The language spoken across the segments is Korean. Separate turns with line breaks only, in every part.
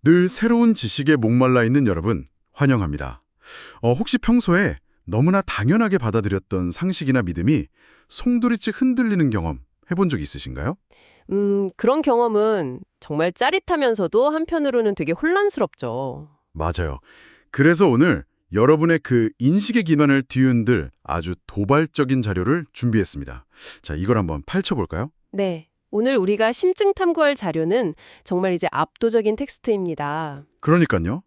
늘 새로운 지식에 목말라 있는 여러분, 환영합니다. 혹시 평소에 너무나 당연하게 받아들였던 상식이나 믿음이 송두리째 흔들리는 경험 해본 적 있으신가요?
그런 경험은 정말 짜릿하면서도 한편으로는 되게 혼란스럽죠.
맞아요. 그래서 오늘 여러분의 그 인식의 기반을 뒤흔들 아주 도발적인 자료를 준비했습니다. 자, 이걸 한번 펼쳐볼까요?
네. 오늘 우리가 심층 탐구할 자료는 정말 이제 압도적인 텍스트입니다.
그러니까요.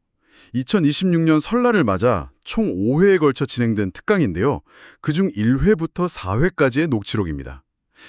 2026년 설날을 맞아 총 5회에 걸쳐 진행된 특강인데요. 그중 1회부터 4회까지의 녹취록입니다.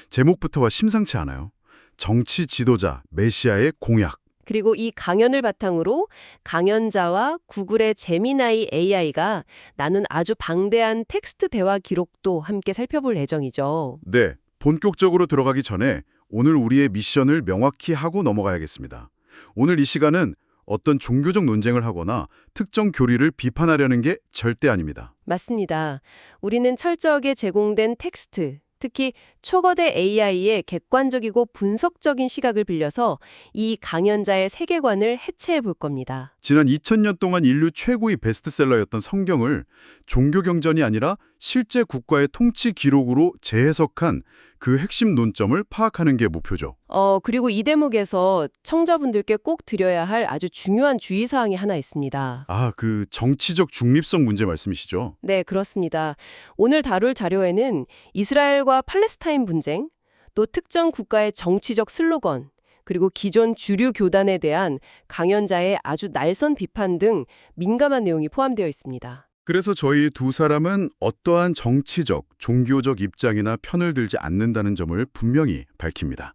제목부터가 심상치 않아요. 정치 지도자 메시아의 공약.
그리고 이 강연을 바탕으로 강연자와 구글의 제미나이 AI가 나눈 아주 방대한 텍스트 대화 기록도 함께 살펴볼 예정이죠.
네, 본격적으로 들어가기 전에 오늘 우리의 미션을 명확히 하고 넘어가야겠습니다. 오늘 이 시간은 어떤 종교적 논쟁을 하거나 특정 교리를 비판하려는 게 절대 아닙니다.
맞습니다. 우리는 철저하게 제공된 텍스트, 특히 초거대 AI의 객관적이고 분석적인 시각을 빌려서 이 강연자의 세계관을 해체해 볼 겁니다.
지난 2000년 동안 인류 최고의 베스트셀러였던 성경을 종교 경전이 아니라 실제 국가의 통치 기록으로 재해석한 그 핵심 논점을 파악하는 게 목표죠.
그리고 이 대목에서 청자분들께 꼭 드려야 할 아주 중요한 주의사항이 하나 있습니다.
아, 그 정치적 중립성 문제 말씀이시죠?
네, 그렇습니다. 오늘 다룰 자료에는 이스라엘과 팔레스타인 분쟁, 또 특정 국가의 정치적 슬로건, 그리고 기존 주류 교단에 대한 강연자의 아주 날선 비판 등 민감한 내용이 포함되어 있습니다.
그래서 저희 두 사람은 어떠한 정치적, 종교적 입장이나 편을 들지 않는다는 점을 분명히 밝힙니다.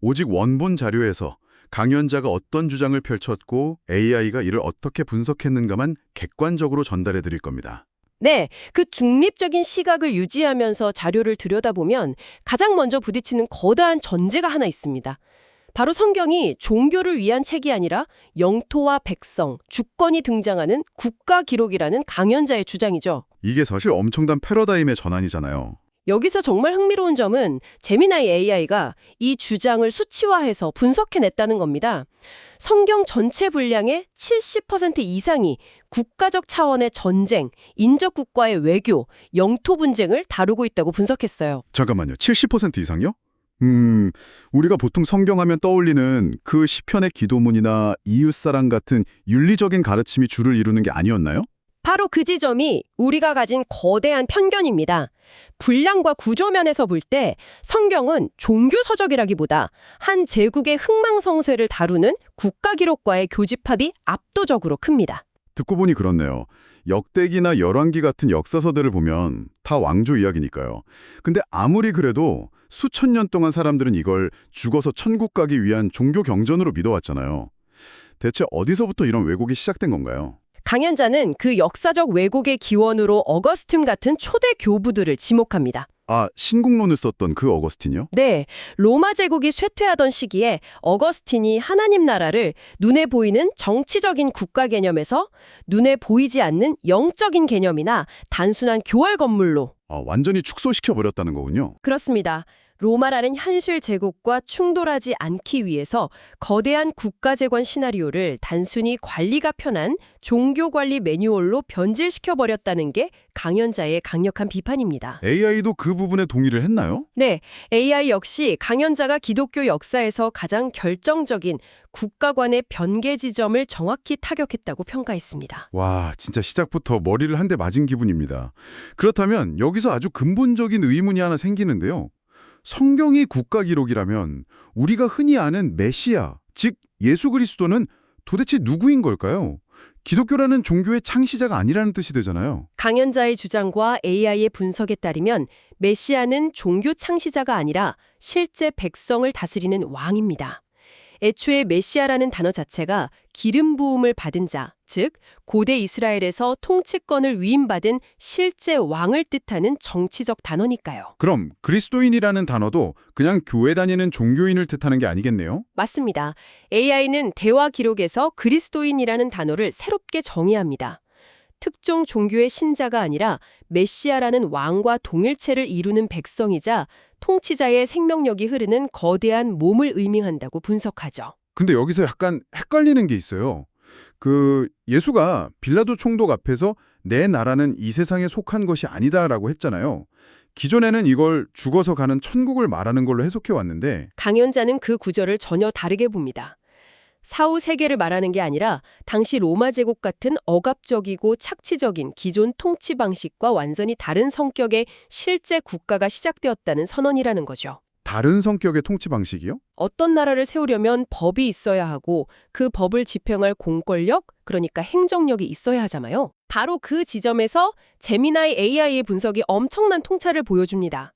오직 원본 자료에서 강연자가 어떤 주장을 펼쳤고 AI가 이를 어떻게 분석했는가만 객관적으로 전달해 드릴 겁니다.
네, 그 중립적인 시각을 유지하면서 자료를 들여다보면 가장 먼저 부딪히는 거대한 전제가 하나 있습니다. 바로 성경이 종교를 위한 책이 아니라 영토와 백성, 주권이 등장하는 국가 기록이라는 강연자의 주장이죠.
이게 사실 엄청난 패러다임의 전환이잖아요.
여기서 정말 흥미로운 점은 제미나이 AI가 이 주장을 수치화해서 분석해냈다는 겁니다. 성경 전체 분량의 70% 이상이 국가적 차원의 전쟁, 인접 국가의 외교, 영토 분쟁을 다루고 있다고 분석했어요.
잠깐만요. 70% 이상요? 우리가 보통 성경하면 떠올리는 그 시편의 기도문이나 이웃사랑 같은 윤리적인 가르침이 주를 이루는 게 아니었나요?
바로 그 지점이 우리가 가진 거대한 편견입니다. 분량과 구조면에서 볼 때 성경은 종교서적이라기보다 한 제국의 흥망성쇠를 다루는 국가기록과의 교집합이 압도적으로 큽니다.
듣고 보니 그렇네요. 역대기나 열왕기 같은 역사서들을 보면 다 왕조 이야기니까요. 근데 아무리 그래도 수천 년 동안 사람들은 이걸 죽어서 천국 가기 위한 종교 경전으로 믿어왔잖아요. 대체 어디서부터 이런 왜곡이 시작된 건가요?
강연자는 그 역사적 왜곡의 기원으로 어거스틴 같은 초대 교부들을 지목합니다.
아, 신국론을 썼던 그 어거스틴이요?
네, 로마 제국이 쇠퇴하던 시기에 어거스틴이 하나님 나라를 눈에 보이는 정치적인 국가 개념에서 눈에 보이지 않는 영적인 개념이나 단순한 교활 건물로
완전히 축소시켜버렸다는 거군요.
그렇습니다. 로마라는 현실 제국과 충돌하지 않기 위해서 거대한 국가재건 시나리오를 단순히 관리가 편한 종교관리 매뉴얼로 변질시켜버렸다는 게 강연자의 강력한 비판입니다.
AI도 그 부분에 동의를 했나요?
네, AI 역시 강연자가 기독교 역사에서 가장 결정적인 국가관의 변개 지점을 정확히 타격했다고 평가했습니다.
와, 진짜 시작부터 머리를 한 대 맞은 기분입니다. 그렇다면 여기서 아주 근본적인 의문이 하나 생기는데요. 성경이 국가 기록이라면 우리가 흔히 아는 메시아, 즉 예수 그리스도는 도대체 누구인 걸까요? 기독교라는 종교의 창시자가 아니라는 뜻이 되잖아요.
강연자의 주장과 AI의 분석에 따르면 메시아는 종교 창시자가 아니라 실제 백성을 다스리는 왕입니다. 애초에 메시아라는 단어 자체가 기름 부음을 받은 자, 즉 고대 이스라엘에서 통치권을 위임받은 실제 왕을 뜻하는 정치적 단어니까요.
그럼 그리스도인이라는 단어도 그냥 교회 다니는 종교인을 뜻하는 게 아니겠네요?
맞습니다. AI는 대화 기록에서 그리스도인이라는 단어를 새롭게 정의합니다. 특정 종교의 신자가 아니라 메시아라는 왕과 동일체를 이루는 백성이자 통치자의 생명력이 흐르는 거대한 몸을 의미한다고 분석하죠.
근데 여기서 약간 헷갈리는 게 있어요. 예수가 빌라도 총독 앞에서 내 나라는 이 세상에 속한 것이 아니다라고 했잖아요. 기존에는 이걸 죽어서 가는 천국을 말하는 걸로 해석해 왔는데
강연자는 그 구절을 전혀 다르게 봅니다. 사후 세계를 말하는 게 아니라 당시 로마 제국 같은 억압적이고 착취적인 기존 통치 방식과 완전히 다른 성격의 실제 국가가 시작되었다는 선언이라는 거죠.
다른 성격의 통치 방식이요?
어떤 나라를 세우려면 법이 있어야 하고 그 법을 집행할 공권력, 그러니까 행정력이 있어야 하잖아요. 바로 그 지점에서 제미나이 AI의 분석이 엄청난 통찰을 보여줍니다.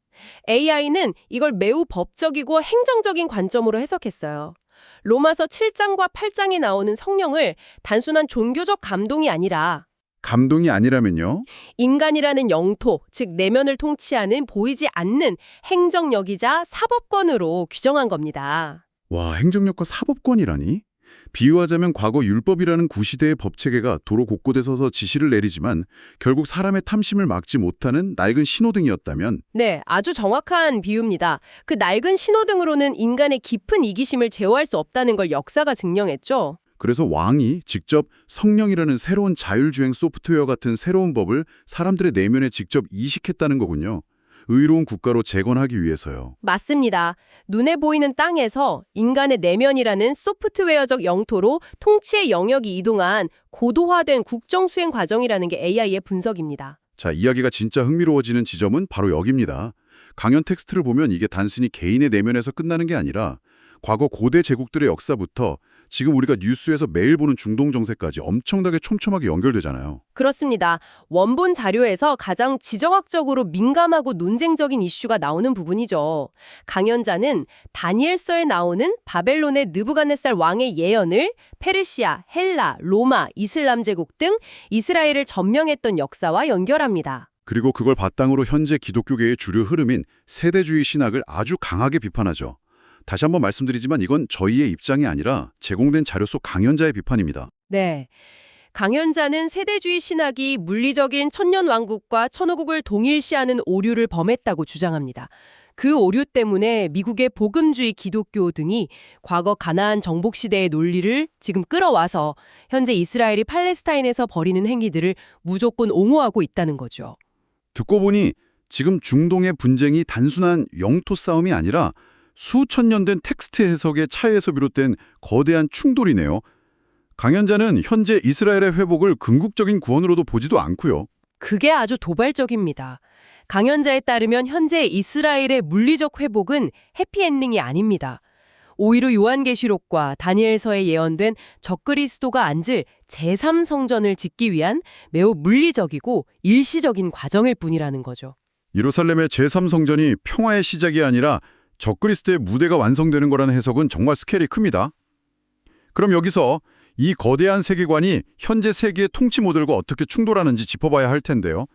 AI는 이걸 매우 법적이고 행정적인 관점으로 해석했어요. 로마서 7장과 8장에 나오는 성령을 단순한 종교적 감동이 아니라
감동이 아니라면요?
인간이라는 영토, 즉 내면을 통치하는 보이지 않는 행정력이자 사법권으로 규정한 겁니다.
와, 행정력과 사법권이라니? 비유하자면 과거 율법이라는 구시대의 법체계가 도로 곳곳에 서서 지시를 내리지만 결국 사람의 탐심을 막지 못하는 낡은 신호등이었다면
네, 아주 정확한 비유입니다. 그 낡은 신호등으로는 인간의 깊은 이기심을 제어할 수 없다는 걸 역사가 증명했죠.
그래서 왕이 직접 성령이라는 새로운 자율주행 소프트웨어 같은 새로운 법을 사람들의 내면에 직접 이식했다는 거군요. 의로운 국가로 재건하기 위해서요.
맞습니다. 눈에 보이는 땅에서 인간의 내면이라는 소프트웨어적 영토로 통치의 영역이 이동한 고도화된 국정수행 과정이라는 게 AI의 분석입니다.
자, 이야기가 진짜 흥미로워지는 지점은 바로 여기입니다. 강연 텍스트를 보면 이게 단순히 개인의 내면에서 끝나는 게 아니라 과거 고대 제국들의 역사부터 지금 우리가 뉴스에서 매일 보는 중동 정세까지 엄청나게 촘촘하게 연결되잖아요.
그렇습니다. 원본 자료에서 가장 지정학적으로 민감하고 논쟁적인 이슈가 나오는 부분이죠. 강연자는 다니엘서에 나오는 바벨론의 느부갓네살 왕의 예언을 페르시아, 헬라, 로마, 이슬람 제국 등 이스라엘을 점령했던 역사와 연결합니다.
그리고 그걸 바탕으로 현재 기독교계의 주류 흐름인 세대주의 신학을 아주 강하게 비판하죠. 다시 한번 말씀드리지만 이건 저희의 입장이 아니라 제공된 자료 속 강연자의 비판입니다.
네. 강연자는 세대주의 신학이 물리적인 천년왕국과 천호국을 동일시하는 오류를 범했다고 주장합니다. 그 오류 때문에 미국의 복음주의 기독교 등이 과거 가나안 정복 시대의 논리를 지금 끌어와서 현재 이스라엘이 팔레스타인에서 벌이는 행위들을 무조건 옹호하고 있다는 거죠.
듣고 보니 지금 중동의 분쟁이 단순한 영토 싸움이 아니라 수천 년 된 텍스트 해석의 차이에서 비롯된 거대한 충돌이네요. 강연자는 현재 이스라엘의 회복을 궁극적인 구원으로도 보지도 않고요.
그게 아주 도발적입니다. 강연자에 따르면 현재 이스라엘의 물리적 회복은 해피엔딩이 아닙니다. 오히려 요한계시록과 다니엘서에 예언된 적그리스도가 앉을 제3성전을 짓기 위한 매우 물리적이고 일시적인 과정일 뿐이라는 거죠.
예루살렘의 제3성전이 평화의 시작이 아니라 적그리스도의 무대가 완성되는 거라는 해석은 정말 스케일이 큽니다. 그럼 여기서 이 거대한 세계관이 현재 세계의 통치 모델과 어떻게 충돌하는지 짚어봐야 할 텐데요.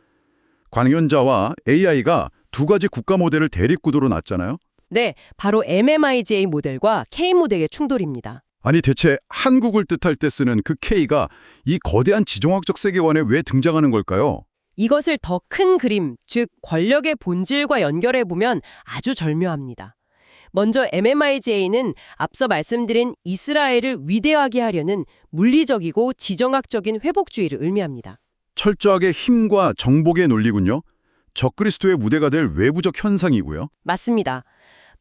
강연자와 AI가 두 가지 국가 모델을 대립구도로 놨잖아요.
네, 바로 MMIJ 모델과 K 모델의 충돌입니다.
아니 대체 한국을 뜻할 때 쓰는 그 K가 이 거대한 지정학적 세계관에 왜 등장하는 걸까요?
이것을 더 큰 그림, 즉 권력의 본질과 연결해보면 아주 절묘합니다. 먼저 MMIJ는 앞서 말씀드린 이스라엘을 위대하게 하려는 물리적이고 지정학적인 회복주의를 의미합니다.
철저하게 힘과 정복의 논리군요. 적그리스도의 무대가 될 외부적 현상이고요.
맞습니다.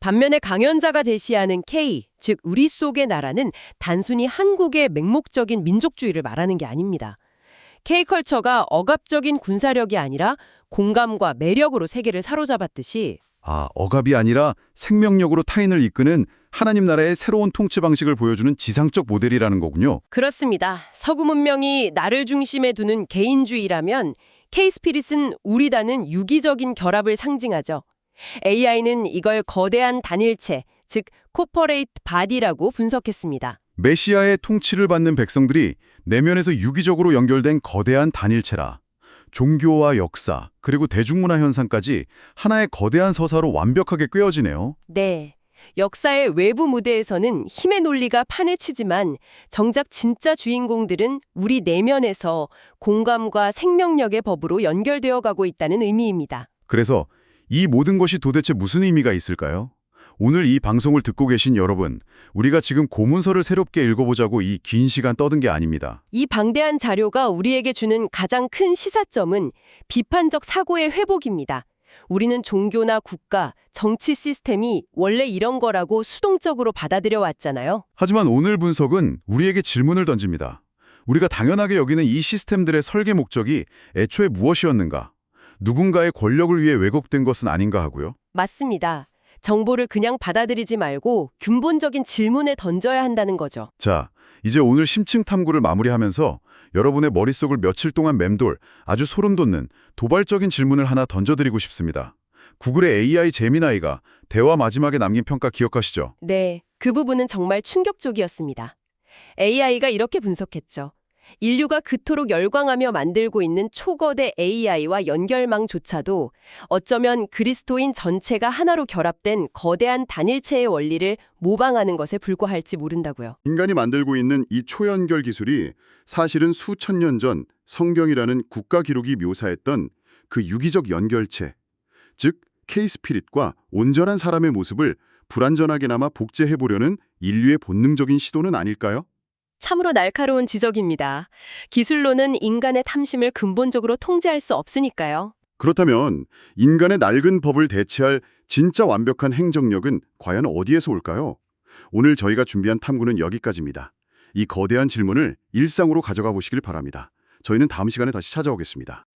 반면에 강연자가 제시하는 K, 즉 우리 속의 나라는 단순히 한국의 맹목적인 민족주의를 말하는 게 아닙니다. K컬처가 억압적인 군사력이 아니라 공감과 매력으로 세계를 사로잡았듯이
억압이 아니라 생명력으로 타인을 이끄는 하나님 나라의 새로운 통치 방식을 보여주는 지상적 모델이라는 거군요.
그렇습니다. 서구 문명이 나를 중심에 두는 개인주의라면 K-스피릿은 우리다는 유기적인 결합을 상징하죠. AI는 이걸 거대한 단일체, 즉 코퍼레이트 바디라고 분석했습니다.
메시아의 통치를 받는 백성들이 내면에서 유기적으로 연결된 거대한 단일체라. 종교와 역사, 그리고 대중문화 현상까지 하나의 거대한 서사로 완벽하게 꿰어지네요.
네. 역사의 외부 무대에서는 힘의 논리가 판을 치지만 정작 진짜 주인공들은 우리 내면에서 공감과 생명력의 법으로 연결되어 가고 있다는 의미입니다.
그래서 이 모든 것이 도대체 무슨 의미가 있을까요? 오늘 이 방송을 듣고 계신 여러분, 우리가 지금 고문서를 새롭게 읽어보자고 이 긴 시간 떠든 게 아닙니다.
이 방대한 자료가 우리에게 주는 가장 큰 시사점은 비판적 사고의 회복입니다. 우리는 종교나 국가, 정치 시스템이 원래 이런 거라고 수동적으로 받아들여 왔잖아요.
하지만 오늘 분석은 우리에게 질문을 던집니다. 우리가 당연하게 여기는 이 시스템들의 설계 목적이 애초에 무엇이었는가? 누군가의 권력을 위해 왜곡된 것은 아닌가 하고요.
맞습니다. 정보를 그냥 받아들이지 말고 근본적인 질문에 던져야 한다는 거죠.
자, 이제 오늘 심층 탐구를 마무리하면서 여러분의 머릿속을 며칠 동안 맴돌 아주 소름 돋는 도발적인 질문을 하나 던져드리고 싶습니다. 구글의 AI 제미나이가 대화 마지막에 남긴 평가 기억하시죠?
네, 그 부분은 정말 충격적이었습니다. AI가 이렇게 분석했죠. 인류가 그토록 열광하며 만들고 있는 초거대 AI와 연결망조차도 어쩌면 그리스도인 전체가 하나로 결합된 거대한 단일체의 원리를 모방하는 것에 불과할지 모른다고요.
인간이 만들고 있는 이 초연결 기술이 사실은 수천 년 전 성경이라는 국가 기록이 묘사했던 그 유기적 연결체, 즉 K-스피릿과 온전한 사람의 모습을 불완전하게나마 복제해보려는 인류의 본능적인 시도는 아닐까요?
참으로 날카로운 지적입니다. 기술로는 인간의 탐심을 근본적으로 통제할 수 없으니까요.
그렇다면 인간의 낡은 법을 대체할 진짜 완벽한 행정력은 과연 어디에서 올까요? 오늘 저희가 준비한 탐구는 여기까지입니다. 이 거대한 질문을 일상으로 가져가 보시길 바랍니다. 저희는 다음 시간에 다시 찾아오겠습니다.